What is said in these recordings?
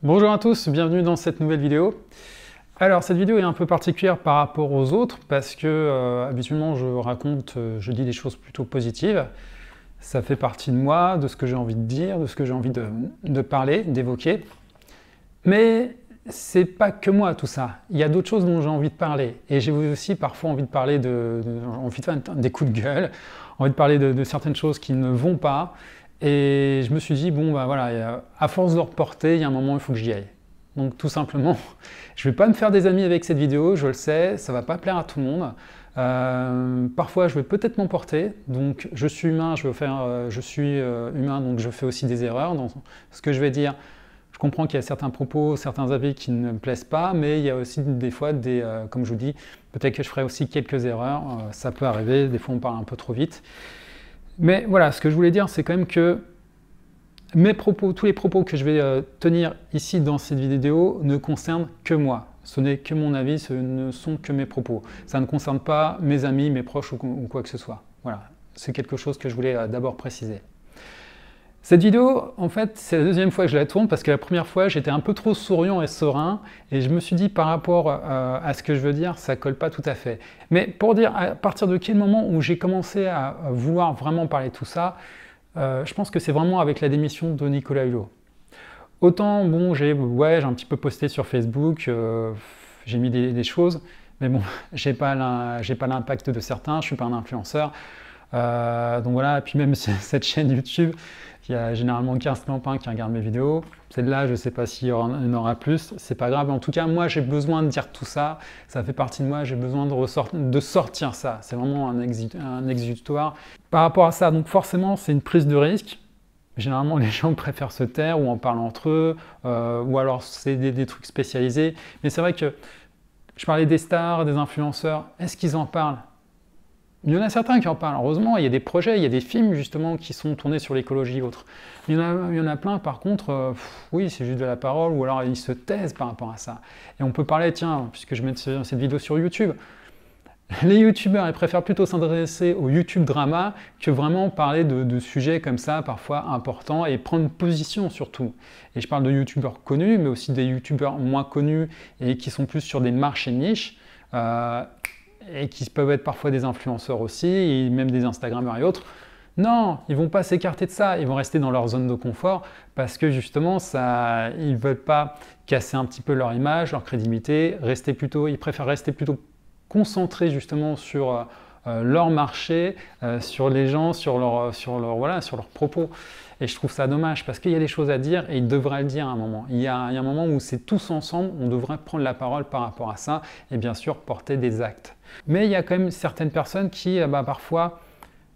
Bonjour à tous, bienvenue dans cette nouvelle vidéo. Alors cette vidéo est un peu particulière par rapport aux autres parce que habituellement je dis des choses plutôt positives. Ça fait partie de moi, de ce que j'ai envie de dire, de ce que j'ai envie de parler, d'évoquer. Mais c'est pas que moi tout ça. Il y a d'autres choses dont j'ai envie de parler. Et j'ai aussi parfois envie de parler envie de faire des coups de gueule, envie de parler de certaines choses qui ne vont pas. Et je me suis dit, bon, bah voilà, à force de reporter, il y a un moment, il faut que j'y aille. Donc tout simplement, je ne vais pas me faire des amis avec cette vidéo, je le sais, ça ne va pas plaire à tout le monde. Parfois, je vais peut-être m'emporter, donc je suis humain, humain, donc je fais aussi des erreurs dans ce que je vais dire. Je comprends qu'il y a certains propos, certains avis qui ne me plaisent pas, mais il y a aussi des fois, comme je vous dis, peut-être que je ferai aussi quelques erreurs, ça peut arriver, des fois on parle un peu trop vite. Mais voilà, ce que je voulais dire, c'est quand même que mes propos, tous les propos que je vais tenir ici dans cette vidéo ne concernent que moi. Ce n'est que mon avis, ce ne sont que mes propos. Ça ne concerne pas mes amis, mes proches ou quoi que ce soit. Voilà, c'est quelque chose que je voulais d'abord préciser. Cette vidéo, en fait, c'est la deuxième fois que je la tourne parce que la première fois, j'étais un peu trop souriant et serein et je me suis dit par rapport à ce que je veux dire, ça colle pas tout à fait. Mais pour dire à partir de quel moment où j'ai commencé à vouloir vraiment parler de tout ça, je pense que c'est vraiment avec la démission de Nicolas Hulot. Autant, bon, j'ai un petit peu posté sur Facebook, j'ai mis des choses, mais bon, j'ai pas l'impact de certains, je suis pas un influenceur. Donc voilà, et puis même cette chaîne YouTube, il y a généralement 15 clampins qui regardent mes vidéos. Celle-là, je ne sais pas s'il y en aura plus, c'est pas grave. En tout cas, moi, j'ai besoin de dire tout ça. Ça fait partie de moi, j'ai besoin de sortir ça. C'est vraiment un exutoire. Par rapport à ça, donc forcément, c'est une prise de risque. Généralement, les gens préfèrent se taire ou en parlent entre eux, ou alors c'est des trucs spécialisés. Mais c'est vrai que je parlais des stars, des influenceurs. Est-ce qu'ils en parlent? Il y en a certains qui en parlent. Heureusement, il y a des projets, il y a des films justement qui sont tournés sur l'écologie et autres. Il y en a plein, par contre, oui, c'est juste de la parole, ou alors ils se taisent par rapport à ça. Et on peut parler, tiens, puisque je mets cette vidéo sur YouTube, les youtubeurs, ils préfèrent plutôt s'intéresser au YouTube drama que vraiment parler de sujets comme ça, parfois importants, et prendre position surtout. Et je parle de youtubeurs connus, mais aussi des youtubeurs moins connus et qui sont plus sur des marchés niches. Et qui peuvent être parfois des influenceurs aussi, et même des Instagrammeurs et autres. Non, ils ne vont pas s'écarter de ça, ils vont rester dans leur zone de confort parce que justement, ils ne veulent pas casser un petit peu leur image, leur crédibilité, ils préfèrent rester plutôt concentrés justement sur leur marché, sur les gens, sur leurs propos. Et je trouve ça dommage parce qu'il y a des choses à dire et ils devraient le dire à un moment. Il y a un moment où c'est tous ensemble, on devrait prendre la parole par rapport à ça et bien sûr porter des actes. Mais il y a quand même certaines personnes qui parfois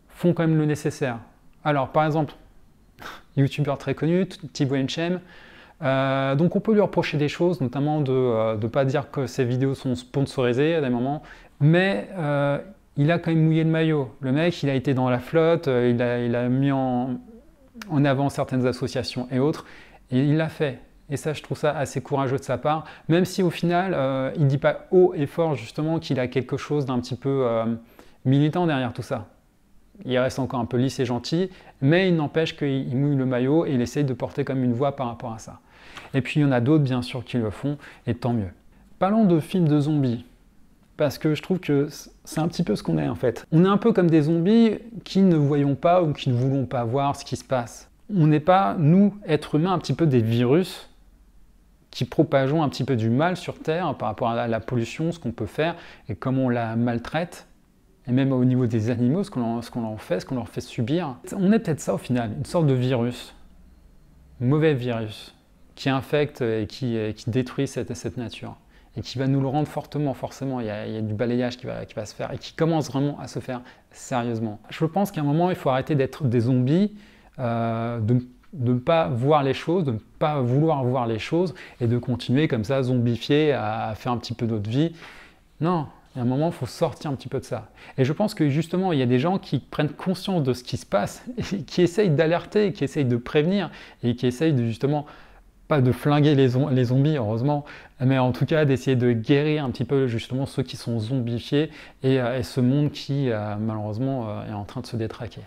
font quand même le nécessaire. Alors par exemple, youtubeur très connu, Thibaut InShape, donc on peut lui reprocher des choses, notamment de ne pas dire que ses vidéos sont sponsorisées à des moments, mais il a quand même mouillé le maillot. Le mec, il a été dans la flotte, il a mis en avant certaines associations et autres, et il l'a fait. Et ça, je trouve ça assez courageux de sa part, même si au final, il ne dit pas haut et fort justement qu'il a quelque chose d'un petit peu militant derrière tout ça. Il reste encore un peu lisse et gentil, mais il n'empêche qu'il mouille le maillot et il essaye de porter comme une voix par rapport à ça. Et puis il y en a d'autres bien sûr qui le font, et tant mieux. Parlons de films de zombies, parce que je trouve que c'est un petit peu ce qu'on est en fait. On est un peu comme des zombies qui ne voyons pas ou qui ne voulons pas voir ce qui se passe. On n'est pas, nous, êtres humains, un petit peu des virus qui propageons un petit peu du mal sur Terre par rapport à la pollution, ce qu'on peut faire et comment on la maltraite. Et même au niveau des animaux, ce qu'on leur fait subir. On est peut-être ça au final, une sorte de virus, un mauvais virus, qui infecte et qui détruit cette nature. Et qui va nous le rendre forcément. Il y a du balayage qui va se faire et qui commence vraiment à se faire sérieusement. Je pense qu'à un moment, il faut arrêter d'être des zombies, de ne pas voir les choses, de ne pas vouloir voir les choses et de continuer comme ça, zombifié, à faire un petit peu notre vie. Non. Il y a un moment, il faut sortir un petit peu de ça. Et je pense que justement, il y a des gens qui prennent conscience de ce qui se passe, et qui essayent d'alerter, qui essayent de prévenir, et qui essayent de justement, pas de flinguer les zombies, heureusement, mais en tout cas d'essayer de guérir un petit peu justement ceux qui sont zombifiés, et ce monde qui, malheureusement, est en train de se détraquer.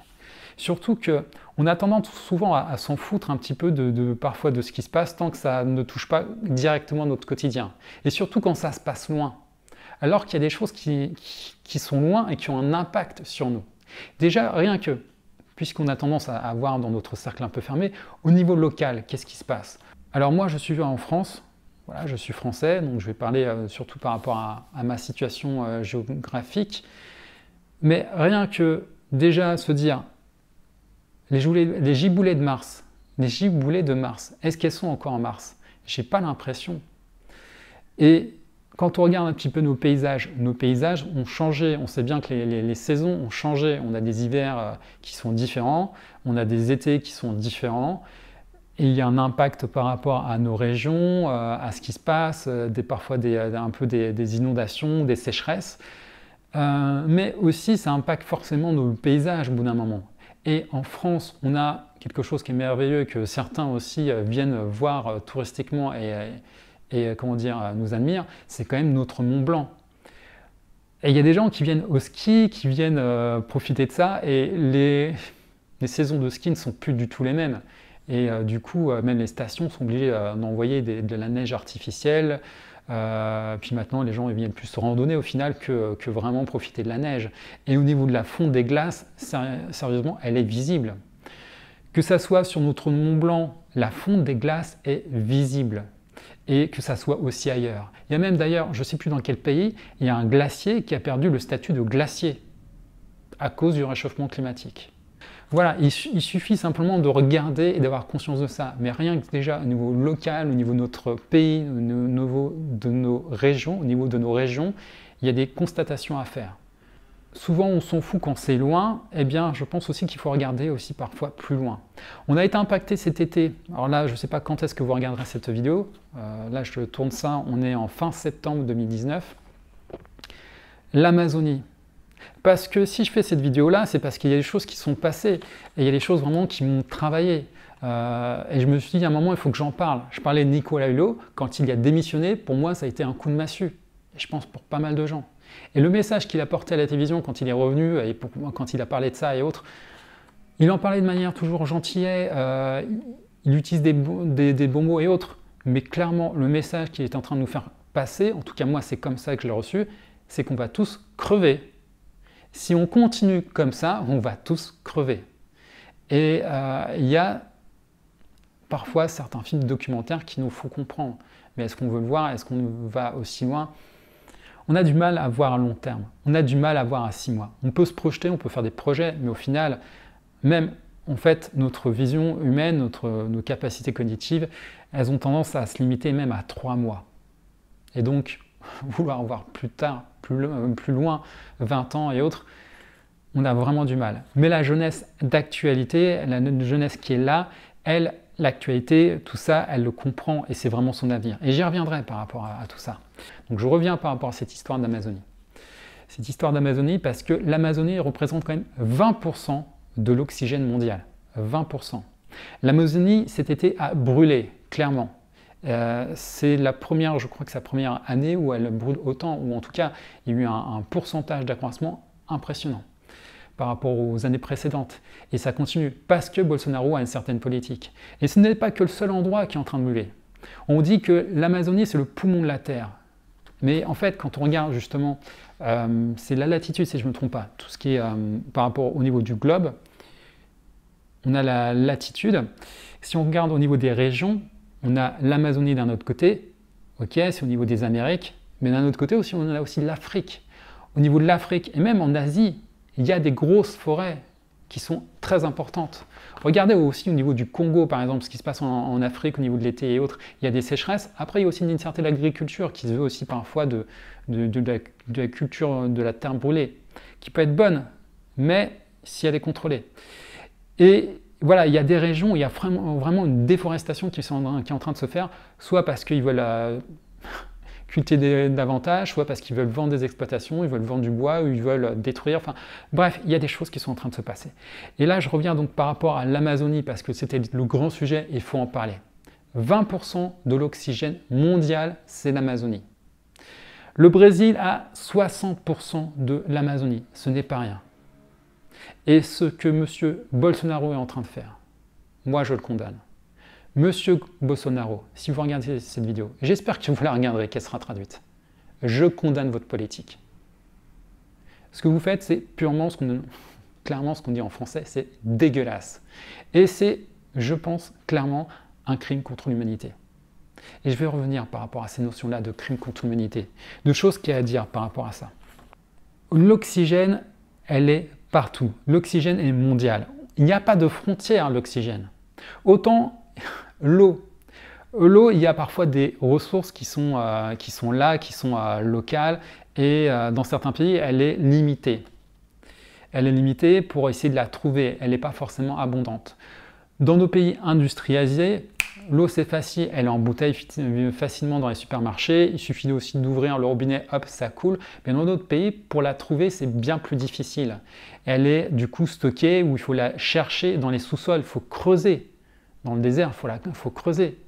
Surtout qu'on a tendance souvent à s'en foutre un petit peu parfois de ce qui se passe tant que ça ne touche pas directement notre quotidien. Et surtout quand ça se passe loin. Alors qu'il y a des choses qui sont loin et qui ont un impact sur nous. Déjà, rien que, puisqu'on a tendance à voir dans notre cercle un peu fermé, au niveau local, qu'est-ce qui se passe? Alors moi, je suis en France, voilà, je suis français, donc je vais parler surtout par rapport à ma situation géographique. Mais rien que déjà se dire, les giboulées de Mars, est-ce qu'elles sont encore en Mars? J'ai pas l'impression. Et quand on regarde un petit peu nos paysages ont changé. On sait bien que les saisons ont changé. On a des hivers qui sont différents, on a des étés qui sont différents. Et il y a un impact par rapport à nos régions, à ce qui se passe, parfois un peu des inondations, des sécheresses. Mais aussi, ça impacte forcément nos paysages au bout d'un moment. Et en France, on a quelque chose qui est merveilleux, que certains aussi viennent voir touristiquement et comment dire, nous admirent, c'est quand même notre Mont Blanc. Et il y a des gens qui viennent au ski, qui viennent profiter de ça, et les saisons de ski ne sont plus du tout les mêmes. Et du coup, même les stations sont obligées d'envoyer de la neige artificielle. Puis maintenant, les gens viennent plus se randonner au final que vraiment profiter de la neige. Et au niveau de la fonte des glaces, sérieusement, elle est visible. Que ça soit sur notre Mont Blanc, la fonte des glaces est visible. Et que ça soit aussi ailleurs. Il y a même d'ailleurs, je ne sais plus dans quel pays, il y a un glacier qui a perdu le statut de glacier à cause du réchauffement climatique. Voilà, il suffit simplement de regarder et d'avoir conscience de ça. Mais rien que déjà au niveau local, au niveau de notre pays, au niveau de nos régions, il y a des constatations à faire. Souvent on s'en fout quand c'est loin, eh bien je pense aussi qu'il faut regarder aussi parfois plus loin. On a été impacté cet été, alors là je ne sais pas quand est-ce que vous regarderez cette vidéo, là je tourne ça, on est en fin septembre 2019, l'Amazonie. Parce que si je fais cette vidéo-là, c'est parce qu'il y a des choses qui sont passées, et il y a des choses vraiment qui m'ont travaillé. Et je me suis dit à un moment, il faut que j'en parle. Je parlais de Nicolas Hulot, quand il a démissionné, pour moi ça a été un coup de massue, et je pense pour pas mal de gens. Et le message qu'il a porté à la télévision quand il est revenu, et quand il a parlé de ça et autres, il en parlait de manière toujours gentille, il utilise des bons mots et autres, mais clairement le message qu'il est en train de nous faire passer, en tout cas moi c'est comme ça que je l'ai reçu, c'est qu'on va tous crever. Si on continue comme ça, on va tous crever. Et il y a parfois certains films documentaires qui nous font comprendre. Mais est-ce qu'on veut le voir? Est-ce qu'on va aussi loin? On a du mal à voir à long terme. On a du mal à voir à 6 mois. On peut se projeter, on peut faire des projets, mais au final, même en fait, notre vision humaine, nos capacités cognitives, elles ont tendance à se limiter même à 3 mois. Et donc, vouloir voir plus tard, plus loin, 20 ans et autres, on a vraiment du mal. Mais la jeunesse d'actualité, la jeunesse qui est là, elle, l'actualité, tout ça, elle le comprend et c'est vraiment son avenir. Et j'y reviendrai par rapport à tout ça. Donc je reviens par rapport à cette histoire d'Amazonie. Cette histoire d'Amazonie parce que l'Amazonie représente quand même 20% de l'oxygène mondial. 20%. L'Amazonie cet été a brûlé, clairement. C'est la première, je crois que c'est la première année où elle brûle autant, ou en tout cas, il y a eu un pourcentage d'accroissement impressionnant par rapport aux années précédentes. Et ça continue parce que Bolsonaro a une certaine politique. Et ce n'est pas que le seul endroit qui est en train de brûler. On dit que l'Amazonie, c'est le poumon de la Terre. Mais en fait, quand on regarde justement, c'est la latitude, si je ne me trompe pas, tout ce qui est par rapport au niveau du globe, on a la latitude. Si on regarde au niveau des régions, on a l'Amazonie d'un autre côté, ok, c'est au niveau des Amériques, mais d'un autre côté aussi, on a aussi l'Afrique. Au niveau de l'Afrique, et même en Asie, il y a des grosses forêts qui sont très importantes. Regardez aussi au niveau du Congo, par exemple, ce qui se passe en Afrique au niveau de l'été et autres. Il y a des sécheresses. Après, il y a aussi une certaine agriculture qui se veut aussi parfois de la culture de la terre brûlée, qui peut être bonne, mais si elle est contrôlée. Et voilà, il y a des régions où il y a vraiment une déforestation qui est en train de se faire, soit parce qu'ils veulent cultiver davantage, soit parce qu'ils veulent vendre des exploitations, ils veulent vendre du bois, ou ils veulent détruire, enfin bref, il y a des choses qui sont en train de se passer. Et là, je reviens donc par rapport à l'Amazonie, parce que c'était le grand sujet, il faut en parler. 20% de l'oxygène mondial, c'est l'Amazonie. Le Brésil a 60% de l'Amazonie, ce n'est pas rien. Et ce que M. Bolsonaro est en train de faire, moi je le condamne. Monsieur Bolsonaro, si vous regardez cette vidéo, j'espère que vous la regarderez, qu'elle sera traduite. Je condamne votre politique. Ce que vous faites, c'est purement clairement ce qu'on dit en français, c'est dégueulasse. Et c'est, je pense, clairement un crime contre l'humanité. Et je vais revenir par rapport à ces notions-là de crime contre l'humanité, de choses qu'il y a à dire par rapport à ça. L'oxygène, elle est partout. L'oxygène est mondial. Il n'y a pas de frontière, l'oxygène. Autant l'eau. L'eau, il y a parfois des ressources qui sont là, qui sont locales, et dans certains pays, elle est limitée. Elle est limitée pour essayer de la trouver. Elle n'est pas forcément abondante. Dans nos pays industrialisés, l'eau c'est facile, elle est en bouteille facilement dans les supermarchés, il suffit aussi d'ouvrir le robinet, hop, ça coule. Mais dans d'autres pays, pour la trouver, c'est bien plus difficile. Elle est du coup stockée où il faut la chercher dans les sous-sols, il faut creuser. Dans le désert, il faut creuser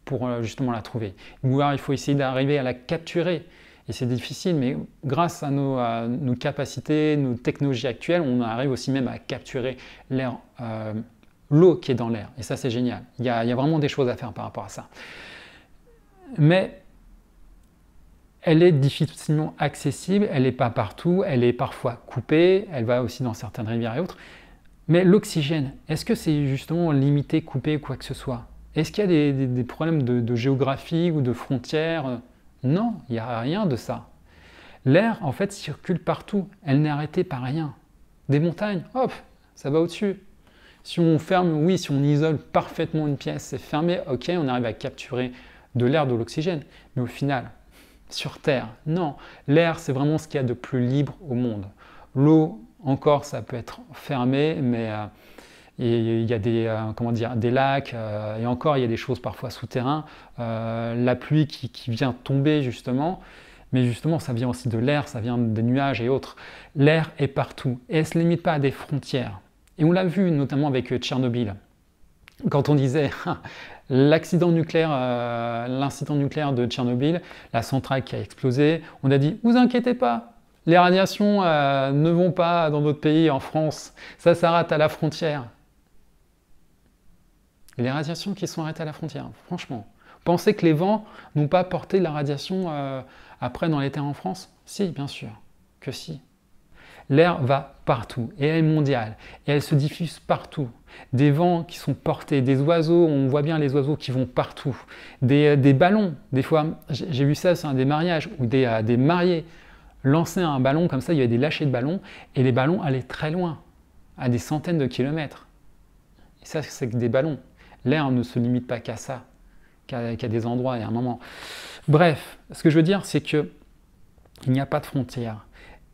pour justement la trouver. Ou alors il faut essayer d'arriver à la capturer. Et c'est difficile, mais grâce à nos capacités, nos technologies actuelles, on arrive aussi même à capturer l'air, l'eau qui est dans l'air. Et ça, c'est génial. Il y a vraiment des choses à faire par rapport à ça. Mais elle est difficilement accessible, elle n'est pas partout, elle est parfois coupée, elle va aussi dans certaines rivières et autres. Mais l'oxygène, est-ce que c'est justement limité, coupé, quoi que ce soit? Est-ce qu'il y a des problèmes de géographie ou de frontières? Non, il n'y a rien de ça. L'air, en fait, circule partout. Elle n'est arrêtée par rien. Des montagnes, hop, ça va au-dessus. Si on ferme, oui, si on isole parfaitement une pièce, c'est fermé, ok, on arrive à capturer de l'air, de l'oxygène. Mais au final, sur Terre, non. L'air, c'est vraiment ce qu'il y a de plus libre au monde. L'eau, encore, ça peut être fermé, mais il y a des lacs, et encore, il y a des choses parfois souterrains. La pluie qui vient tomber, justement, mais justement, ça vient aussi de l'air, ça vient des nuages et autres. L'air est partout, et elle ne se limite pas à des frontières. Et on l'a vu notamment avec Tchernobyl. Quand on disait l'incident nucléaire de Tchernobyl, la centrale qui a explosé, on a dit « vous inquiétez pas, les radiations ne vont pas dans notre pays, en France, ça s'arrête à la frontière ». Les radiations qui sont arrêtées à la frontière, franchement. Pensez que les vents n'ont pas porté la radiation après dans les terres en France? Si, bien sûr, que si. L'air va partout, et elle est mondiale, et elle se diffuse partout. Des vents qui sont portés, des oiseaux, on voit bien les oiseaux qui vont partout. Des ballons, des fois, j'ai vu ça sur des mariages, où des mariés lançaient un ballon comme ça, il y avait des lâchers de ballons, et les ballons allaient très loin, à des centaines de kilomètres. Et ça, c'est que des ballons. L'air ne se limite pas qu'à ça, qu'à des endroits et à un moment. Bref, ce que je veux dire, c'est qu'il n'y a pas de frontières.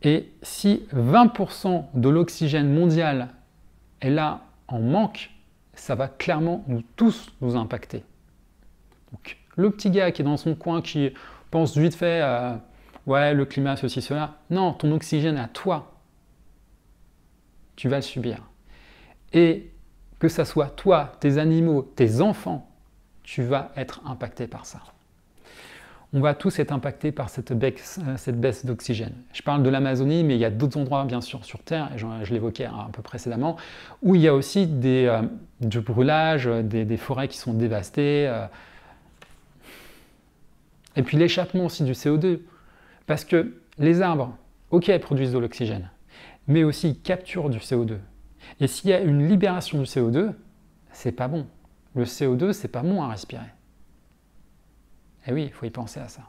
Et si 20% de l'oxygène mondial est là en manque, ça va clairement tous nous impacter. Donc, le petit gars qui est dans son coin, qui pense vite fait ouais, le climat, ceci, cela. Non, ton oxygène à toi, tu vas le subir. Et que ça soit toi, tes animaux, tes enfants, tu vas être impacté par ça. On va tous être impactés par cette baisse d'oxygène. Je parle de l'Amazonie, mais il y a d'autres endroits, bien sûr, sur Terre, et je l'évoquais un peu précédemment, où il y a aussi du brûlage, des forêts qui sont dévastées, et puis l'échappement aussi du CO2. Parce que les arbres, ok, ils produisent de l'oxygène, mais aussi ils capturent du CO2. Et s'il y a une libération du CO2, c'est pas bon. Le CO2, c'est pas bon à respirer. Et oui, il faut y penser à ça.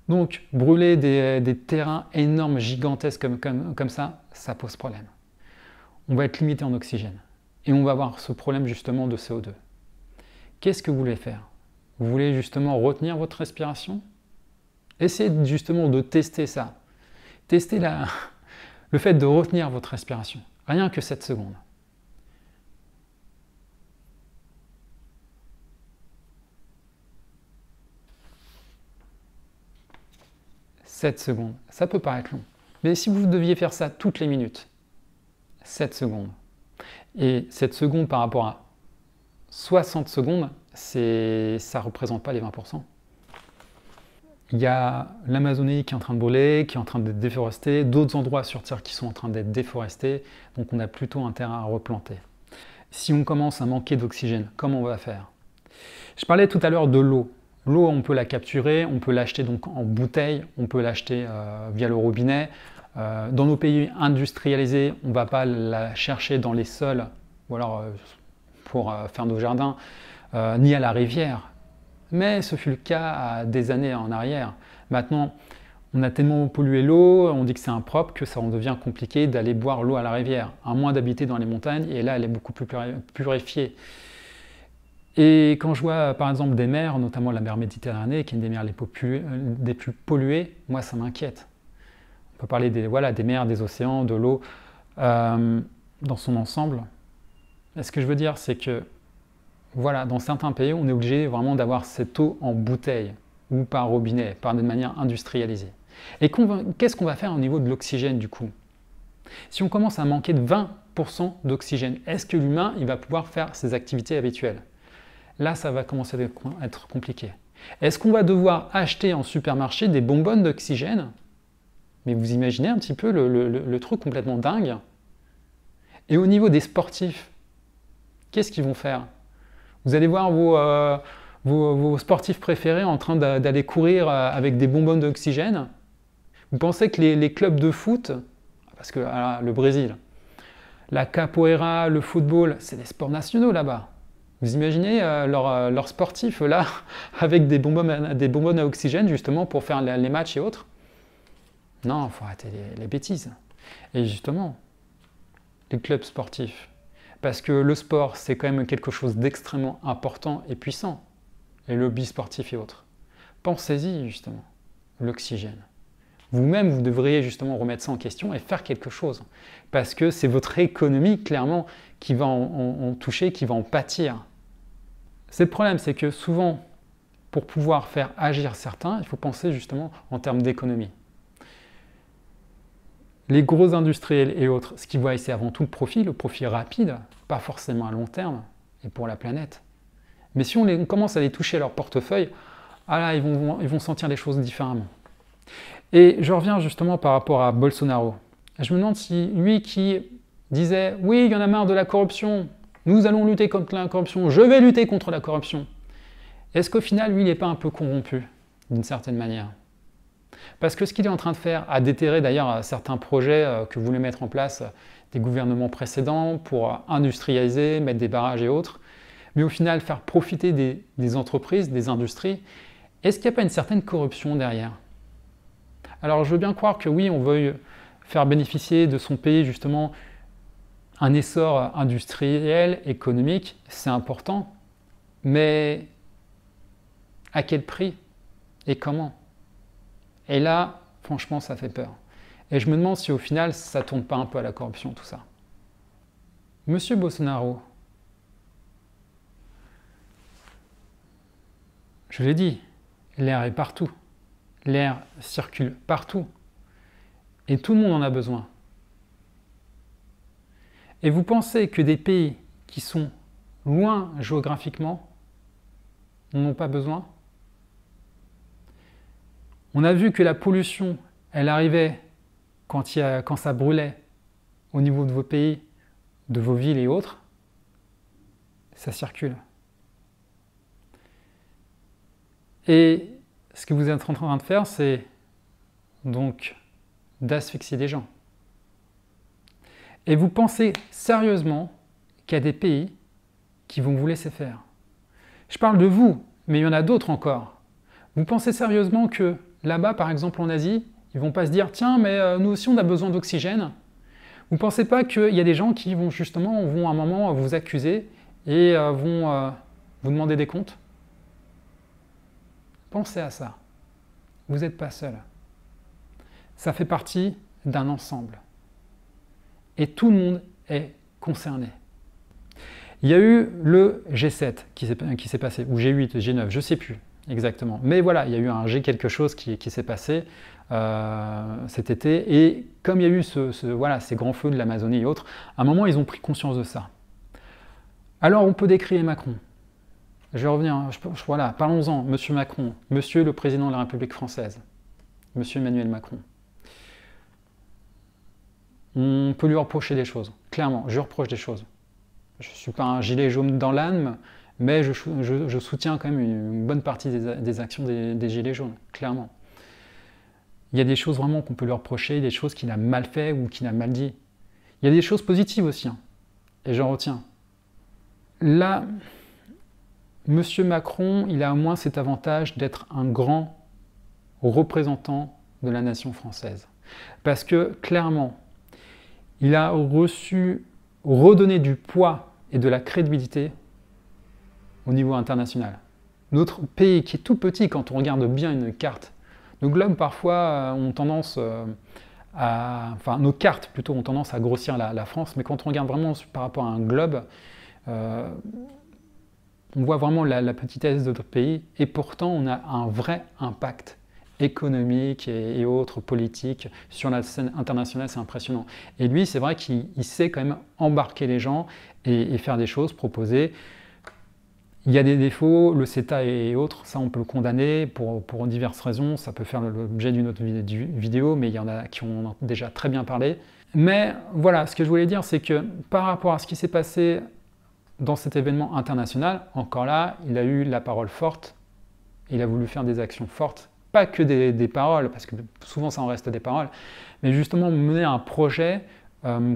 Donc, brûler des terrains énormes, gigantesques comme ça, ça pose problème. On va être limité en oxygène. Et on va avoir ce problème justement de CO2. Qu'est-ce que vous voulez faire? Vous voulez justement retenir votre respiration? Essayez justement de tester ça. Testez le fait de retenir votre respiration. Rien que 7 secondes. « 7 secondes. Ça peut paraître long. Mais si vous deviez faire ça toutes les minutes, 7 secondes. Et 7 secondes par rapport à 60 secondes, ça ne représente pas les 20%. Il y a l'Amazonie qui est en train de brûler, qui est en train d'être déforestée, d'autres endroits sur Terre qui sont en train d'être déforestés, donc on a plutôt intérêt à replanter. Si on commence à manquer d'oxygène, comment on va faire? Je parlais tout à l'heure de l'eau. L'eau, on peut la capturer, on peut l'acheter donc en bouteille, on peut l'acheter via le robinet. Dans nos pays industrialisés, on ne va pas la chercher dans les sols, ou alors pour faire nos jardins, ni à la rivière. Mais ce fut le cas à des années en arrière. Maintenant, on a tellement pollué l'eau, on dit que c'est impropre, que ça en devient compliqué d'aller boire l'eau à la rivière, à moins d'habiter dans les montagnes, et là, elle est beaucoup plus purifiée. Et quand je vois par exemple des mers, notamment la mer Méditerranée, qui est une des mers des plus polluées, moi ça m'inquiète. On peut parler des mers, des océans, de l'eau dans son ensemble. Et ce que je veux dire, c'est que voilà, dans certains pays, on est obligé vraiment d'avoir cette eau en bouteille ou par robinet, par de manière industrialisée. Et qu'est-ce qu'on va faire au niveau de l'oxygène du coup? Si on commence à manquer de 20% d'oxygène, est-ce que l'humain il va pouvoir faire ses activités habituelles? Là, ça va commencer à être compliqué. Est-ce qu'on va devoir acheter en supermarché des bonbonnes d'oxygène? Mais vous imaginez un petit peu le truc complètement dingue? Et au niveau des sportifs, qu'est-ce qu'ils vont faire? Vous allez voir vos sportifs préférés en train d'aller courir avec des bonbonnes d'oxygène. Vous pensez que les clubs de foot, parce que le Brésil, la capoeira, le football, c'est des sports nationaux là-bas. Vous imaginez leurs sportifs là, avec des bonbonnes à oxygène justement pour faire les matchs et autres? Non, il faut arrêter les bêtises. Et justement, les clubs sportifs, parce que le sport, c'est quand même quelque chose d'extrêmement important et puissant. Les lobbies sportifs et autres. Pensez-y justement, l'oxygène. Vous-même, vous devriez justement remettre ça en question et faire quelque chose. Parce que c'est votre économie, clairement, qui va en toucher, qui va en pâtir. C'est le problème, c'est que souvent, pour pouvoir faire agir certains, il faut penser justement en termes d'économie. Les gros industriels et autres, ce qu'ils voient, c'est avant tout le profit rapide, pas forcément à long terme, et pour la planète. Mais si on commence à les toucher à leur portefeuille, ah là, ils vont sentir les choses différemment. Et je reviens justement par rapport à Bolsonaro. Je me demande si lui qui disait « Oui, il y en a marre de la corruption, nous allons lutter contre la corruption, je vais lutter contre la corruption », est-ce qu'au final, lui, il n'est pas un peu corrompu, d'une certaine manière? Parce que ce qu'il est en train de faire a déterré d'ailleurs certains projets que voulaient mettre en place des gouvernements précédents pour industrialiser, mettre des barrages et autres, mais au final faire profiter des entreprises, des industries. Est-ce qu'il n'y a pas une certaine corruption derrière? Alors je veux bien croire que oui, on veuille faire bénéficier de son pays justement un essor industriel, économique, c'est important, mais à quel prix et comment? Et là, franchement, ça fait peur. Et je me demande si au final, ça ne tourne pas un peu à la corruption, tout ça. Monsieur Bolsonaro, je l'ai dit, l'air est partout. L'air circule partout. Et tout le monde en a besoin. Et vous pensez que des pays qui sont loin géographiquement n'en ont pas besoin? On a vu que la pollution, elle arrivait quand ça brûlait au niveau de vos pays, de vos villes et autres. Ça circule. Et ce que vous êtes en train de faire, c'est donc d'asphyxier des gens. Et vous pensez sérieusement qu'il y a des pays qui vont vous laisser faire. Je parle de vous, mais il y en a d'autres encore. Vous pensez sérieusement que là-bas, par exemple en Asie, ils ne vont pas se dire « Tiens, mais nous aussi on a besoin d'oxygène ». Vous ne pensez pas qu'il y a des gens qui vont justement, à un moment vous accuser et vont vous demander des comptes? Pensez à ça. Vous n'êtes pas seul. Ça fait partie d'un ensemble. Et tout le monde est concerné. Il y a eu le G7 qui s'est passé, ou G8, G9, je ne sais plus exactement. Mais voilà, il y a eu un G quelque chose qui s'est passé cet été. Et comme il y a eu ces grands feux de l'Amazonie et autres, à un moment, ils ont pris conscience de ça. Alors, on peut décrier Macron. Je vais revenir, voilà, parlons-en, Monsieur Macron, Monsieur le Président de la République française, Monsieur Emmanuel Macron. On peut lui reprocher des choses, clairement, je lui reproche des choses. Je ne suis pas un gilet jaune dans l'âme, mais je soutiens quand même une bonne partie des actions des gilets jaunes, clairement. Il y a des choses vraiment qu'on peut lui reprocher, des choses qu'il a mal fait ou qu'il a mal dit. Il y a des choses positives aussi, hein, et j'en retiens. Là, Monsieur Macron, il a au moins cet avantage d'être un grand représentant de la nation française. Parce que, clairement, il a redonné du poids et de la crédibilité au niveau international. Notre pays, qui est tout petit quand on regarde bien une carte, nos globes parfois ont tendance enfin nos cartes plutôt ont tendance à grossir la France, mais quand on regarde vraiment par rapport à un globe, on voit vraiment la petitesse de notre pays, et pourtant on a un vrai impact économique et autres, politiques, sur la scène internationale, c'est impressionnant. Et lui, c'est vrai qu'il sait quand même embarquer les gens et faire des choses, proposer. Il y a des défauts, le CETA et autres, ça on peut le condamner pour diverses raisons, ça peut faire l'objet d'une autre vidéo, mais il y en a qui ont déjà très bien parlé. Mais voilà, ce que je voulais dire, c'est que par rapport à ce qui s'est passé dans cet événement international, encore là, il a eu la parole forte, il a voulu faire des actions fortes, pas que des paroles, parce que souvent ça en reste des paroles, mais justement mener un projet,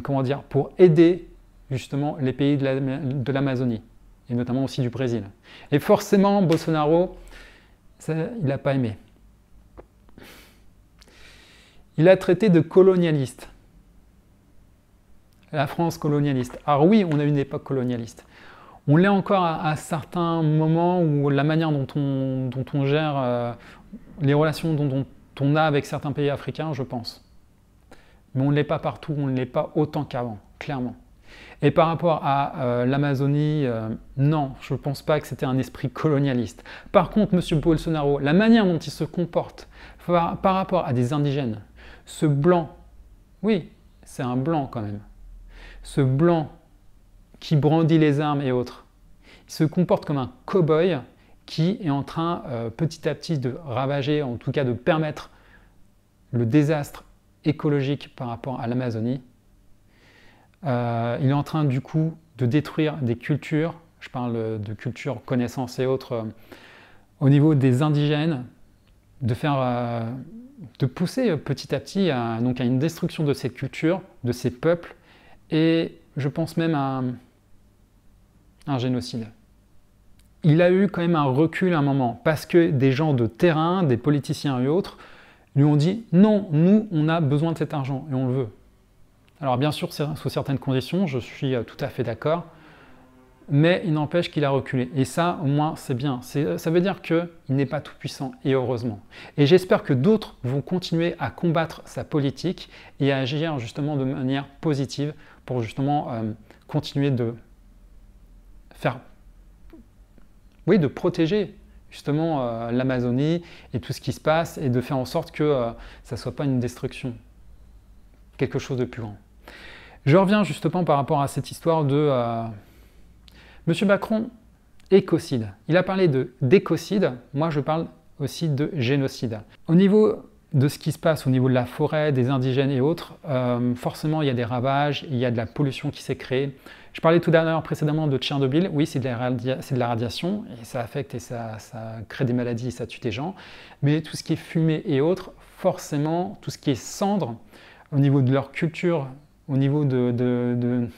comment dire, pour aider justement les pays de l'Amazonie, et notamment aussi du Brésil. Et forcément, Bolsonaro, il n'a pas aimé. Il a traité de colonialiste. La France colonialiste. Alors oui, on a une époque colonialiste. On l'est encore à certains moments où la manière dont on gère les relations dont on a avec certains pays africains, je pense. Mais on ne l'est pas partout, on ne l'est pas autant qu'avant, clairement. Et par rapport à l'Amazonie, non, je ne pense pas que c'était un esprit colonialiste. Par contre, M. Bolsonaro, la manière dont il se comporte par rapport à des indigènes, ce blanc, oui, c'est un blanc quand même, ce blanc qui brandit les armes et autres, il se comporte comme un cow-boy qui est en train petit à petit de ravager, en tout cas de permettre le désastre écologique par rapport à l'Amazonie. Il est en train du coup de détruire des cultures, je parle de culture, connaissances et autres, au niveau des indigènes, de pousser petit à petit donc à une destruction de ces cultures, de ces peuples, et je pense même à un génocide. Il a eu quand même un recul à un moment, parce que des gens de terrain, des politiciens et autres, lui ont dit « Non, nous, on a besoin de cet argent et on le veut ». Alors bien sûr, sous certaines conditions, je suis tout à fait d'accord, mais il n'empêche qu'il a reculé. Et ça, au moins, c'est bien. Ça veut dire qu'il n'est pas tout puissant, et heureusement. Et j'espère que d'autres vont continuer à combattre sa politique et à agir justement de manière positive pour justement continuer de de protéger justement l'Amazonie et tout ce qui se passe et de faire en sorte que ça ne soit pas une destruction, quelque chose de plus grand. Je reviens justement par rapport à cette histoire de M. Macron, écocide. Il a parlé d'écocide, moi je parle aussi de génocide. Au niveau de ce qui se passe au niveau de la forêt, des indigènes et autres, forcément il y a des ravages, il y a de la pollution qui s'est créée. Je parlais tout à l'heure précédemment de Tchernobyl, oui c'est de la radiation, et ça affecte et ça crée des maladies et ça tue des gens, mais tout ce qui est fumée et autres, forcément tout ce qui est cendre, au niveau de leur culture, au niveau de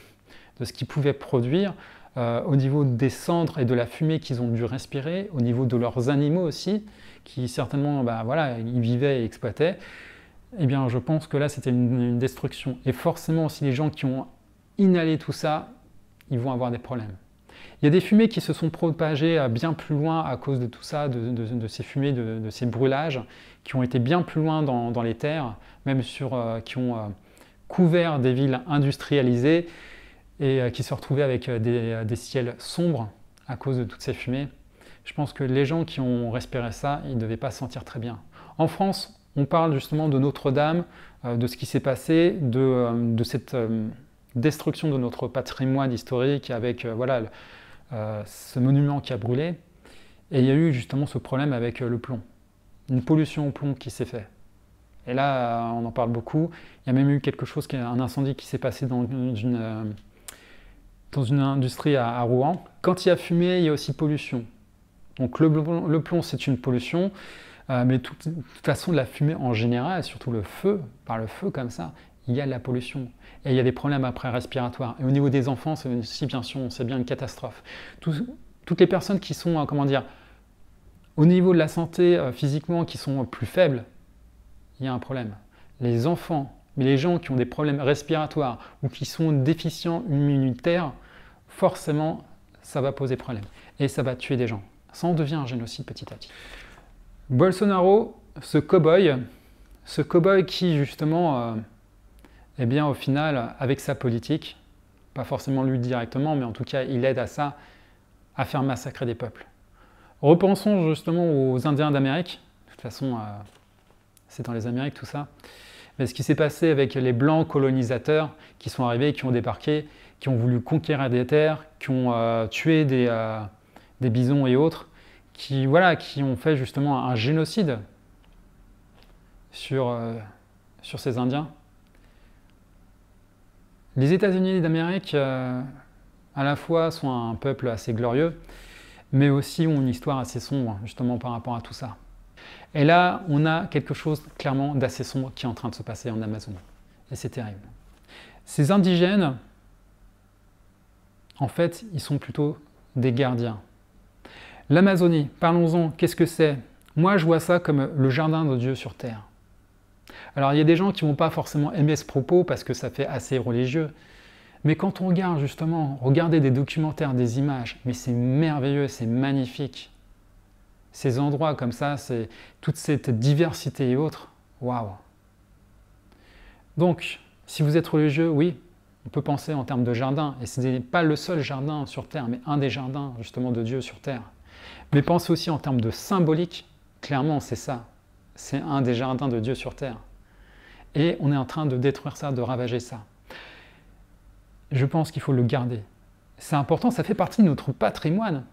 ce qu'ils pouvaient produire, au niveau des cendres et de la fumée qu'ils ont dû respirer, au niveau de leurs animaux aussi, qui certainement, voilà, ils vivaient et exploitaient, eh bien je pense que là c'était une destruction. Et forcément aussi les gens qui ont inhalé tout ça, ils vont avoir des problèmes. Il y a des fumées qui se sont propagées bien plus loin à cause de tout ça, de ces fumées, de ces brûlages, qui ont été bien plus loin dans les terres, même qui ont couvert des villes industrialisées et qui se retrouvaient avec des ciels sombres à cause de toutes ces fumées. Je pense que les gens qui ont respiré ça, ils ne devaient pas se sentir très bien. En France, on parle justement de Notre-Dame, de ce qui s'est passé, de cette destruction de notre patrimoine historique avec voilà, ce monument qui a brûlé. Et il y a eu justement ce problème avec le plomb. Une pollution au plomb qui s'est faite. Et là, on en parle beaucoup. Il y a même eu quelque chose, un incendie qui s'est passé dans une industrie à Rouen. Quand il y a fumée, il y a aussi pollution. Donc le plomb, c'est une pollution, mais de toute façon, la fumée en général, et surtout le feu, par le feu comme ça, il y a de la pollution. Et il y a des problèmes après respiratoires. Et au niveau des enfants, c'est aussi, bien sûr, c'est bien une catastrophe. Toutes les personnes qui sont, comment dire, au niveau de la santé physiquement, qui sont plus faibles, il y a un problème. Les enfants, mais les gens qui ont des problèmes respiratoires ou qui sont déficients immunitaires, forcément, ça va poser problème. Et ça va tuer des gens. Ça en devient un génocide petit à petit. Bolsonaro, ce cow-boy qui justement, eh bien au final, avec sa politique, pas forcément lui directement, mais en tout cas, il aide à ça, à faire massacrer des peuples. Repensons justement aux Indiens d'Amérique. De toute façon, c'est dans les Amériques tout ça. Mais ce qui s'est passé avec les Blancs colonisateurs qui sont arrivés, qui ont débarqué, qui ont voulu conquérir des terres, qui ont tué des bisons et autres, qui ont fait justement un génocide sur ces Indiens. Les États-Unis d'Amérique, à la fois, sont un peuple assez glorieux, mais aussi ont une histoire assez sombre, justement par rapport à tout ça. Et là, on a quelque chose clairement d'assez sombre qui est en train de se passer en Amazonie. Et c'est terrible. Ces indigènes, en fait, ils sont plutôt des gardiens. L'Amazonie, parlons-en, qu'est-ce que c'est? Moi, je vois ça comme le jardin de Dieu sur Terre. Alors, il y a des gens qui ne vont pas forcément aimer ce propos parce que ça fait assez religieux. Mais quand on regarde justement, regardez des documentaires, des images, mais c'est merveilleux, c'est magnifique. Ces endroits comme ça, c'est toute cette diversité et autres, waouh! Donc, si vous êtes religieux, oui, on peut penser en termes de jardin, et ce n'est pas le seul jardin sur Terre, mais un des jardins justement de Dieu sur Terre. Mais pensez aussi en termes de symbolique, clairement c'est ça, c'est un des jardins de Dieu sur Terre. Et on est en train de détruire ça, de ravager ça. Je pense qu'il faut le garder. C'est important, ça fait partie de notre patrimoine.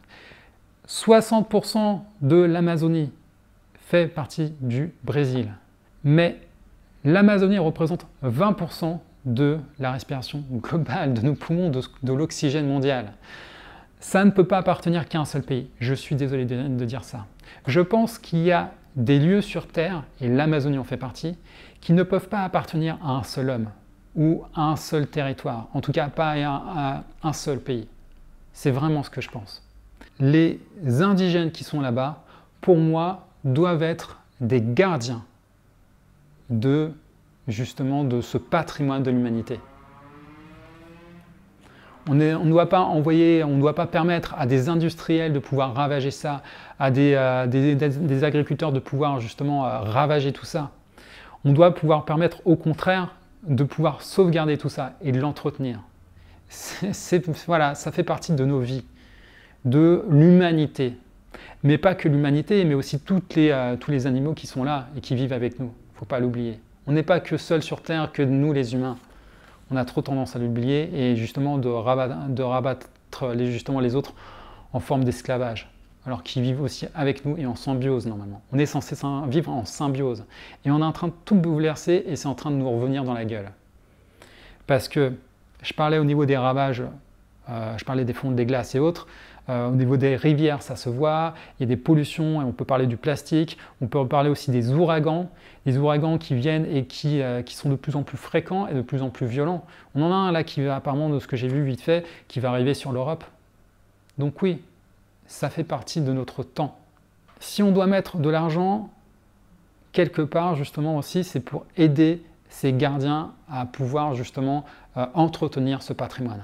60% de l'Amazonie fait partie du Brésil. Mais l'Amazonie représente 20% de la respiration globale, de nos poumons, de l'oxygène mondial. Ça ne peut pas appartenir qu'à un seul pays. Je suis désolé de dire ça. Je pense qu'il y a des lieux sur Terre, et l'Amazonie en fait partie, qui ne peuvent pas appartenir à un seul homme ou à un seul territoire, en tout cas pas à un seul pays. C'est vraiment ce que je pense. Les indigènes qui sont là-bas, pour moi, doivent être des gardiens justement de ce patrimoine de l'humanité. On ne doit pas envoyer, on ne doit pas permettre à des industriels de pouvoir ravager ça, à des agriculteurs de pouvoir justement ravager tout ça. On doit pouvoir permettre au contraire de pouvoir sauvegarder tout ça et de l'entretenir. Voilà, ça fait partie de nos vies, de l'humanité. Mais pas que l'humanité, mais aussi tous les animaux qui sont là et qui vivent avec nous. Il ne faut pas l'oublier. On n'est pas que seuls sur Terre, que nous les humains. On a trop tendance à l'oublier et justement de rabattre justement les autres en forme d'esclavage, alors qu'ils vivent aussi avec nous et en symbiose normalement. On est censé vivre en symbiose. Et on est en train de tout bouleverser et c'est en train de nous revenir dans la gueule. Parce que je parlais au niveau des ravages, je parlais des fonds des glaces et autres, au niveau des rivières, ça se voit, il y a des pollutions, et on peut parler du plastique, on peut parler aussi des ouragans qui viennent et qui sont de plus en plus fréquents et de plus en plus violents. On en a un là qui va apparemment, de ce que j'ai vu vite fait, qui va arriver sur l'Europe. Donc oui, ça fait partie de notre temps. Si on doit mettre de l'argent, quelque part justement aussi, c'est pour aider ces gardiens à pouvoir justement entretenir ce patrimoine.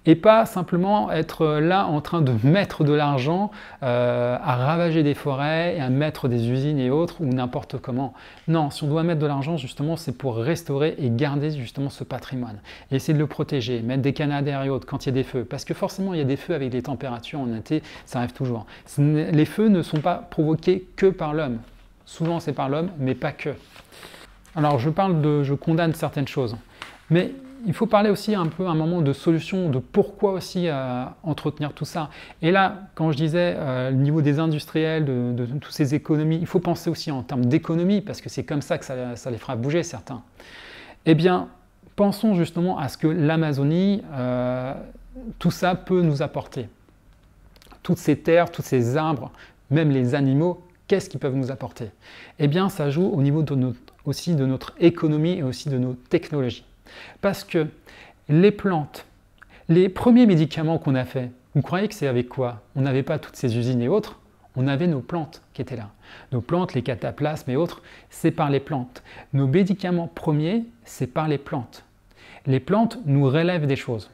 Et pas simplement être là en train de mettre de l'argent à ravager des forêts et à mettre des usines et autres ou n'importe comment. Non, si on doit mettre de l'argent justement, c'est pour restaurer et garder justement ce patrimoine. Et essayer de le protéger, mettre des canadaires et autres quand il y a des feux. Parce que forcément, il y a des feux avec des températures en été, ça arrive toujours. Les feux ne sont pas provoqués que par l'homme. Souvent c'est par l'homme, mais pas que. Alors je condamne certaines choses. Mais il faut parler aussi un peu à un moment de solution, de pourquoi aussi entretenir tout ça. Et là, quand je disais le niveau des industriels, de toutes ces économies, il faut penser aussi en termes d'économie, parce que c'est comme ça que ça les fera bouger certains. Eh bien, pensons justement à ce que l'Amazonie, tout ça peut nous apporter. Toutes ces terres, tous ces arbres, même les animaux, qu'est-ce qu'ils peuvent nous apporter? Eh bien, ça joue au niveau aussi de notre économie et aussi de nos technologies. Parce que les plantes, les premiers médicaments qu'on a faits, vous croyez que c'est avec quoi? On n'avait pas toutes ces usines et autres, on avait nos plantes qui étaient là. Nos plantes, les cataplasmes et autres, c'est par les plantes. Nos médicaments premiers, c'est par les plantes. Les plantes nous relèvent des choses.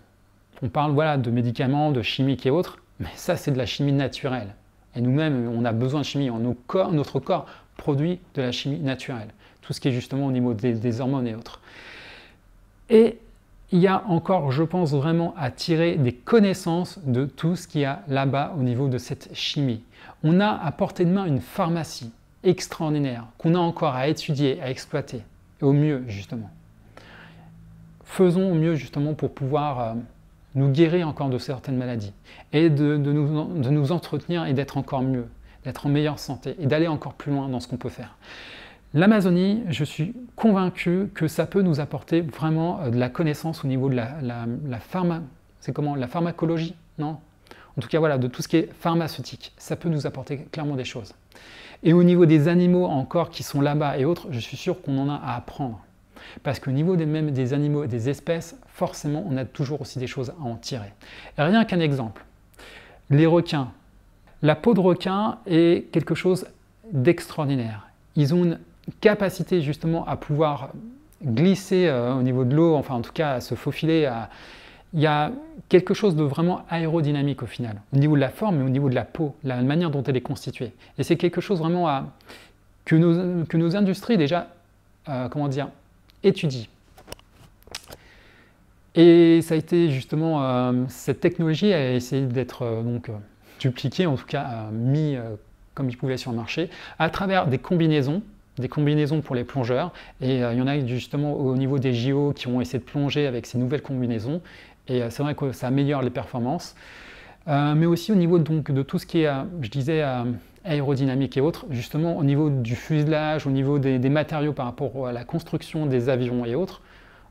On parle voilà, de médicaments, de chimiques et autres, mais ça c'est de la chimie naturelle. Et nous-mêmes, on a besoin de chimie. Notre corps produit de la chimie naturelle. Tout ce qui est justement au niveau des hormones et autres. Et il y a encore, je pense, vraiment à tirer des connaissances de tout ce qu'il y a là-bas au niveau de cette chimie. On a à portée de main une pharmacie extraordinaire qu'on a encore à étudier, à exploiter, et au mieux justement. Faisons au mieux justement pour pouvoir nous guérir encore de certaines maladies et de nous entretenir et d'être encore mieux, d'être en meilleure santé et d'aller encore plus loin dans ce qu'on peut faire. L'Amazonie, je suis convaincu que ça peut nous apporter vraiment de la connaissance au niveau de la pharmacologie, non? En tout cas, voilà, de tout ce qui est pharmaceutique. Ça peut nous apporter clairement des choses. Et au niveau des animaux encore qui sont là-bas et autres, je suis sûr qu'on en a à apprendre. Parce qu'au niveau même des animaux et des espèces, forcément, on a toujours aussi des choses à en tirer. Et rien qu'un exemple. Les requins. La peau de requin est quelque chose d'extraordinaire. Ils ont une capacité justement à pouvoir glisser au niveau de l'eau, enfin en tout cas à se faufiler. Il y a quelque chose de vraiment aérodynamique au final, au niveau de la forme et au niveau de la peau, la manière dont elle est constituée. Et c'est quelque chose vraiment que nos industries déjà, comment dire, étudient. Et ça a été justement, cette technologie a essayé d'être dupliquée, en tout cas mis comme il pouvait sur le marché, à travers des combinaisons pour les plongeurs. Et il y en a justement au niveau des JO qui ont essayé de plonger avec ces nouvelles combinaisons. Et c'est vrai que ça améliore les performances. Mais aussi au niveau donc, de tout ce qui est, je disais, aérodynamique et autres, justement au niveau du fuselage, au niveau des matériaux par rapport à la construction des avions et autres,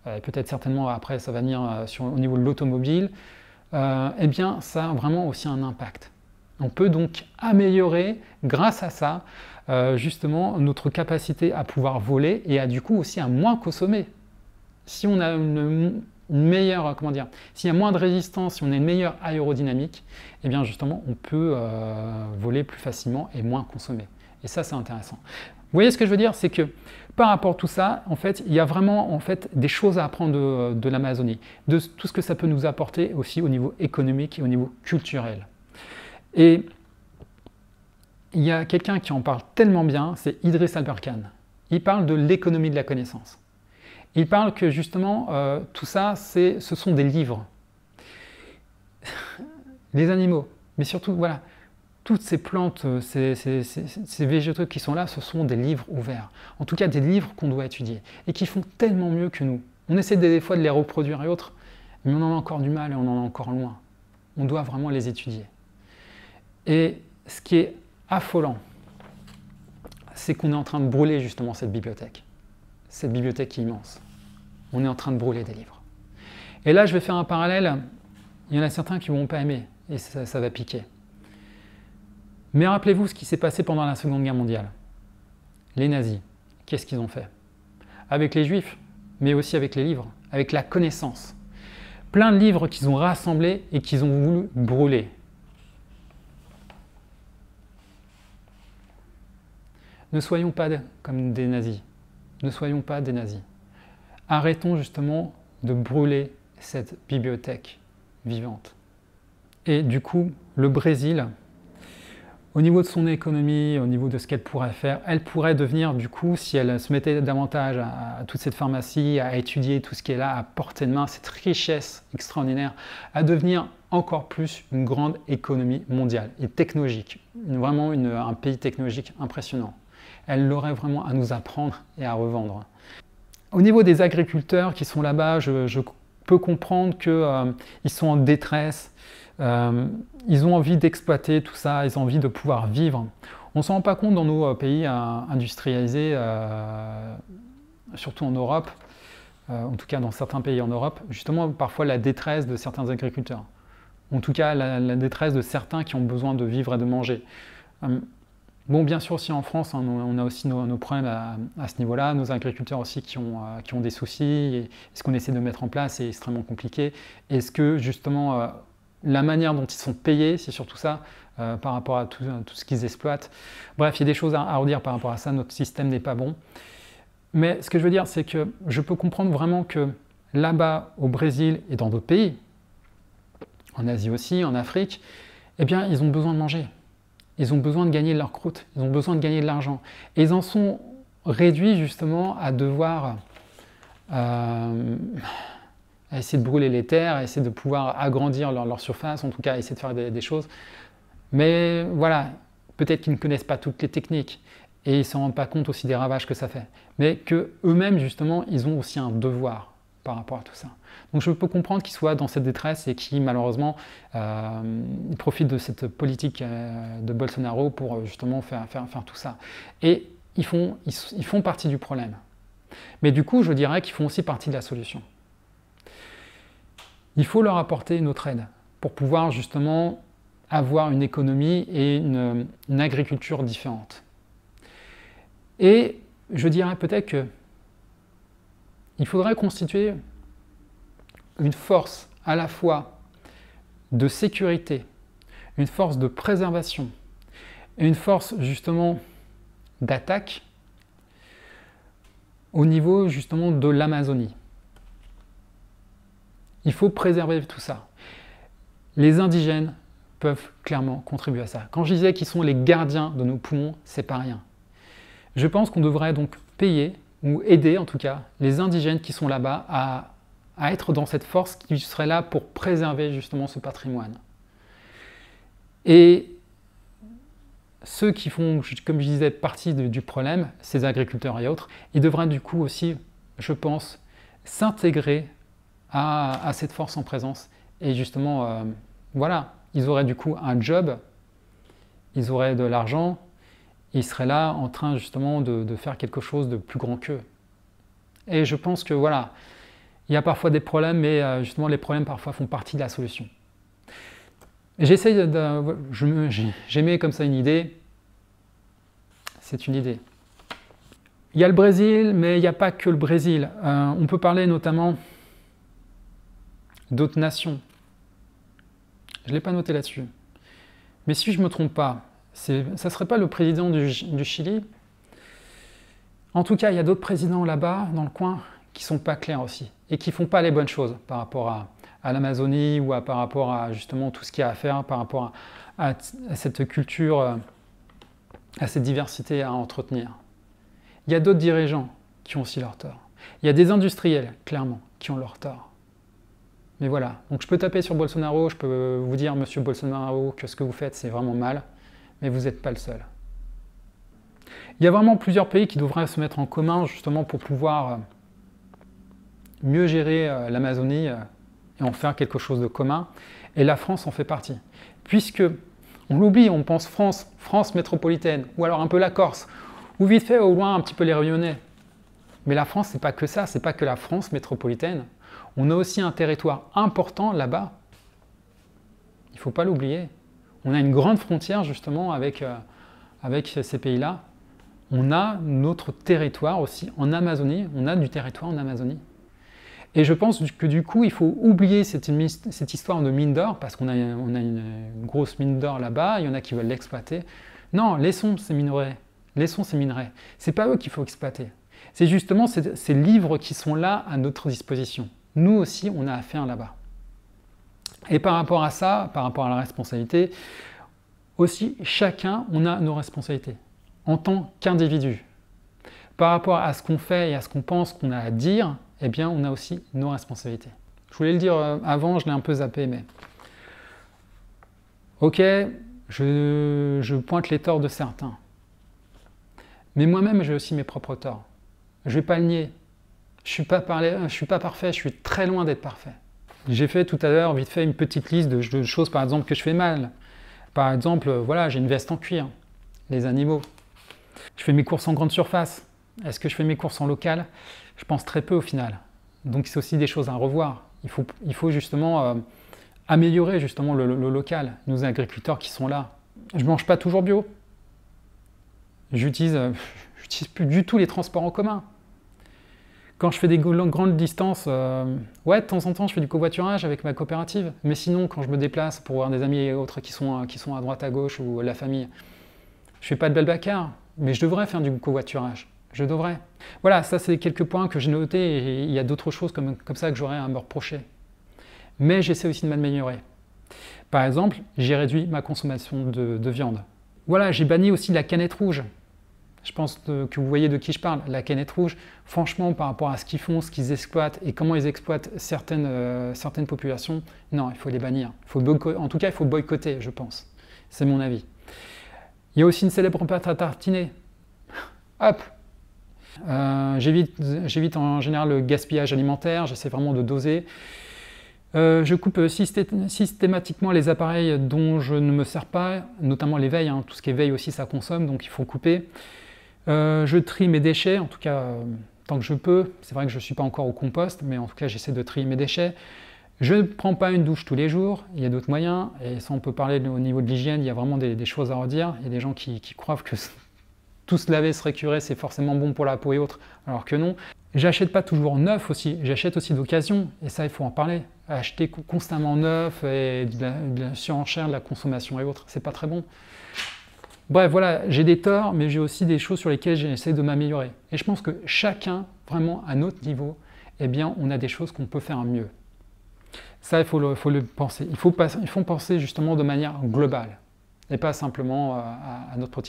peut-être certainement après ça va venir au niveau de l'automobile, eh bien ça a vraiment aussi un impact. On peut donc améliorer, grâce à ça, justement notre capacité à pouvoir voler et à du coup aussi à moins consommer. Si on a une meilleure, comment dire, s'il y a moins de résistance, si on a une meilleure aérodynamique, eh bien justement on peut voler plus facilement et moins consommer. Et ça c'est intéressant. Vous voyez ce que je veux dire, c'est que par rapport à tout ça, en fait, il y a vraiment des choses à apprendre de l'Amazonie, de tout ce que ça peut nous apporter aussi au niveau économique et au niveau culturel. Et il y a quelqu'un qui en parle tellement bien, c'est Idriss Aberkan. Il parle de l'économie de la connaissance. Il parle que justement, tout ça, ce sont des livres. Les animaux, mais surtout, voilà, toutes ces plantes, ces végétaux qui sont là, ce sont des livres ouverts. En tout cas, des livres qu'on doit étudier et qui font tellement mieux que nous. On essaie des fois de les reproduire et autres, mais on en a encore du mal et on en est encore loin. On doit vraiment les étudier. Et ce qui est affolant, c'est qu'on est en train de brûler justement cette bibliothèque qui est immense. On est en train de brûler des livres. Et là, je vais faire un parallèle. Il y en a certains qui ne vont pas aimer, et ça va piquer. Mais rappelez-vous ce qui s'est passé pendant la Seconde Guerre mondiale. Les nazis, qu'est-ce qu'ils ont fait? Avec les juifs, mais aussi avec les livres, avec la connaissance. Plein de livres qu'ils ont rassemblés et qu'ils ont voulu brûler. Ne soyons pas comme des nazis. Ne soyons pas des nazis. Arrêtons justement de brûler cette bibliothèque vivante. Et du coup, le Brésil, au niveau de son économie, au niveau de ce qu'elle pourrait faire, elle pourrait devenir, du coup, si elle se mettait davantage à toute cette pharmacie, à étudier tout ce qui est là, à portée de main, cette richesse extraordinaire, à devenir encore plus une grande économie mondiale et technologique. Vraiment un pays technologique impressionnant. Elle aurait vraiment à nous apprendre et à revendre. Au niveau des agriculteurs qui sont là-bas, je peux comprendre qu'ils sont en détresse, ils ont envie d'exploiter tout ça, ils ont envie de pouvoir vivre. On ne s'en rend pas compte dans nos pays industrialisés, surtout en Europe, en tout cas dans certains pays en Europe, justement parfois la détresse de certains agriculteurs. En tout cas la détresse de certains qui ont besoin de vivre et de manger. Bon, bien sûr aussi en France, hein, on a aussi nos problèmes à ce niveau-là, nos agriculteurs aussi qui ont des soucis, et ce qu'on essaie de mettre en place est extrêmement compliqué. Est-ce que justement la manière dont ils sont payés, c'est surtout ça, par rapport à tout ce qu'ils exploitent. Bref, il y a des choses à redire par rapport à ça, notre système n'est pas bon. Mais ce que je veux dire, c'est que je peux comprendre vraiment que là-bas, au Brésil et dans d'autres pays, en Asie aussi, en Afrique, eh bien, ils ont besoin de manger. Ils ont besoin de gagner leur croûte, ils ont besoin de gagner de l'argent. Et ils en sont réduits justement à devoir à essayer de brûler les terres, à essayer de pouvoir agrandir leur surface, en tout cas à essayer de faire des choses. Mais voilà, peut-être qu'ils ne connaissent pas toutes les techniques et ils ne se rendent pas compte aussi des ravages que ça fait. Mais qu'eux-mêmes, justement, ils ont aussi un devoir par rapport à tout ça. Donc je peux comprendre qu'ils soient dans cette détresse et qu'ils, malheureusement, profitent de cette politique de Bolsonaro pour justement faire tout ça. Et ils font partie du problème. Mais du coup, je dirais qu'ils font aussi partie de la solution. Il faut leur apporter notre aide pour pouvoir justement avoir une économie et une agriculture différente. Et je dirais peut-être qu'il faudrait constituer une force à la fois de sécurité, une force de préservation et une force justement d'attaque au niveau justement de l'Amazonie. Il faut préserver tout ça. Les indigènes peuvent clairement contribuer à ça. Quand je disais qu'ils sont les gardiens de nos poumons, c'est pas rien. Je pense qu'on devrait donc payer, ou aider en tout cas, les indigènes qui sont là-bas à être dans cette force qui serait là pour préserver justement ce patrimoine. Et ceux qui font, comme je disais, partie du problème, ces agriculteurs et autres, ils devraient du coup aussi, je pense, s'intégrer à cette force en présence. Et justement, voilà, ils auraient du coup un job, ils auraient de l'argent, ils seraient là en train justement de faire quelque chose de plus grand qu'eux. Et je pense que voilà, il y a parfois des problèmes, mais justement les problèmes parfois font partie de la solution. J'essaye j'aimais comme ça une idée, c'est une idée. Il y a le Brésil, mais il n'y a pas que le Brésil. On peut parler notamment d'autres nations. Je ne l'ai pas noté là-dessus. Mais si je ne me trompe pas, ça ne serait pas le président du Chili? En tout cas, il y a d'autres présidents là-bas, dans le coin, qui ne sont pas clairs aussi, et qui ne font pas les bonnes choses par rapport à l'Amazonie ou par rapport à justement tout ce qu'il y a à faire, par rapport à cette culture, à cette diversité à entretenir. Il y a d'autres dirigeants qui ont aussi leur tort. Il y a des industriels, clairement, qui ont leur tort. Mais voilà, donc je peux taper sur Bolsonaro, je peux vous dire, monsieur Bolsonaro, que ce que vous faites, c'est vraiment mal, mais vous n'êtes pas le seul. Il y a vraiment plusieurs pays qui devraient se mettre en commun, justement, pour pouvoir mieux gérer l'Amazonie et en faire quelque chose de commun. Et la France en fait partie. Puisque, on l'oublie, on pense France, France métropolitaine, ou alors un peu la Corse, ou vite fait au loin un petit peu les Réunionnais. Mais la France, c'est pas que ça, c'est pas que la France métropolitaine. On a aussi un territoire important là-bas. Il ne faut pas l'oublier. On a une grande frontière justement avec ces pays-là. On a notre territoire aussi en Amazonie. On a du territoire en Amazonie. Et je pense que du coup, il faut oublier cette histoire de mine d'or, parce qu'on a une grosse mine d'or là-bas, il y en a qui veulent l'exploiter. Non, laissons ces minerais. Laissons ces minerais. Ce n'est pas eux qu'il faut exploiter. C'est justement ces livres qui sont là à notre disposition. Nous aussi, on a affaire là-bas. Et par rapport à ça, par rapport à la responsabilité, aussi, chacun, on a nos responsabilités, en tant qu'individu. Par rapport à ce qu'on fait et à ce qu'on pense qu'on a à dire, eh bien, on a aussi nos responsabilités. Je voulais le dire avant, je l'ai un peu zappé, mais... Ok, je pointe les torts de certains. Mais moi-même, j'ai aussi mes propres torts. Je ne vais pas le nier. Je suis pas parfait, je suis très loin d'être parfait. J'ai fait tout à l'heure, vite fait, une petite liste de choses, par exemple, que je fais mal. Par exemple, voilà, j'ai une veste en cuir, les animaux. Je fais mes courses en grande surface. Est-ce que je fais mes courses en local? Je pense très peu au final. Donc c'est aussi des choses à revoir. Il faut justement améliorer justement le local, nos agriculteurs qui sont là. Je ne mange pas toujours bio. J'utilise plus du tout les transports en commun. Quand je fais des grandes distances, ouais, de temps en temps, je fais du covoiturage avec ma coopérative. Mais sinon, quand je me déplace pour voir des amis et autres qui sont à droite, à gauche ou la famille, je fais pas de Blablacar, mais je devrais faire du covoiturage. Je devrais. Voilà, ça c'est quelques points que j'ai notés et il y a d'autres choses comme ça que j'aurais à me reprocher. Mais j'essaie aussi de m'améliorer. Par exemple, j'ai réduit ma consommation de viande. Voilà, j'ai banni aussi la canette rouge. Je pense que vous voyez de qui je parle. La canette rouge, franchement, par rapport à ce qu'ils font, ce qu'ils exploitent et comment ils exploitent certaines populations, non, il faut les bannir. En tout cas, il faut boycotter, je pense. C'est mon avis. Il y a aussi une célèbre pâte à tartiner. Hop! J'évite en général le gaspillage alimentaire, j'essaie vraiment de doser. Je coupe systématiquement les appareils dont je ne me sers pas, notamment les veilles, hein. Tout ce qui est veille aussi ça consomme, donc il faut couper. Je trie mes déchets, en tout cas tant que je peux. C'est vrai que je ne suis pas encore au compost, mais en tout cas j'essaie de trier mes déchets. Je ne prends pas une douche tous les jours, il y a d'autres moyens, et ça on peut parler au niveau de l'hygiène, il y a vraiment des choses à redire. Il y a des gens qui croient que tout se laver, se récurer, c'est forcément bon pour la peau et autres, alors que non. J'achète pas toujours neuf aussi, j'achète aussi d'occasion, et ça il faut en parler. Acheter constamment neuf et de la surenchère, de la consommation et autres, c'est pas très bon. Bref, voilà, j'ai des torts, mais j'ai aussi des choses sur lesquelles j'essaie de m'améliorer. Et je pense que chacun, vraiment à notre niveau, eh bien, on a des choses qu'on peut faire mieux. Ça, il faut le penser. Il faut penser justement de manière globale, et pas simplement à notre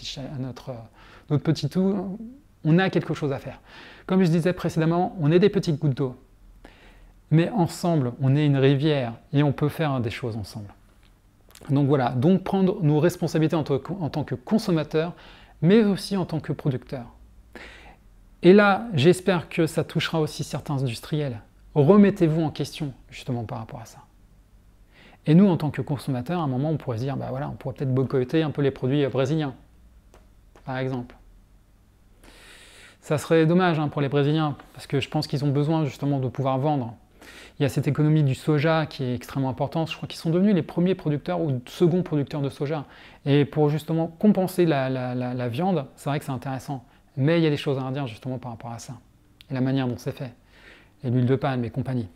petit tout. On a quelque chose à faire. Comme je disais précédemment, on est des petites gouttes d'eau. Mais ensemble, on est une rivière et on peut faire des choses ensemble. Donc voilà, donc prendre nos responsabilités en tant que consommateurs, mais aussi en tant que producteurs. Et là, j'espère que ça touchera aussi certains industriels. Remettez-vous en question, justement, par rapport à ça. Et nous, en tant que consommateurs, à un moment, on pourrait se dire, bah voilà, on pourrait peut-être boycotter un peu les produits brésiliens, par exemple. Ça serait dommage pour les Brésiliens, parce que je pense qu'ils ont besoin justement de pouvoir vendre. Il y a cette économie du soja qui est extrêmement importante. Je crois qu'ils sont devenus les premiers producteurs ou seconds producteurs de soja. Et pour justement compenser la viande, c'est vrai que c'est intéressant. Mais il y a des choses à redire justement par rapport à ça. Et la manière dont c'est fait. Et l'huile de palme et compagnie.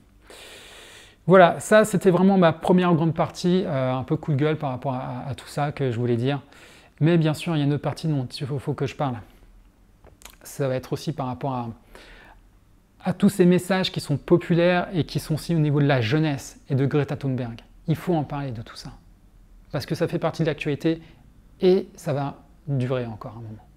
Voilà, ça c'était vraiment ma première grande partie, un peu coup de gueule par rapport à tout ça que je voulais dire. Mais bien sûr, il y a une autre partie dont il faut que je parle. Ça va être aussi par rapport à tous ces messages qui sont populaires et qui sont aussi au niveau de la jeunesse et de Greta Thunberg. Il faut en parler de tout ça. Parce que ça fait partie de l'actualité et ça va durer encore un moment.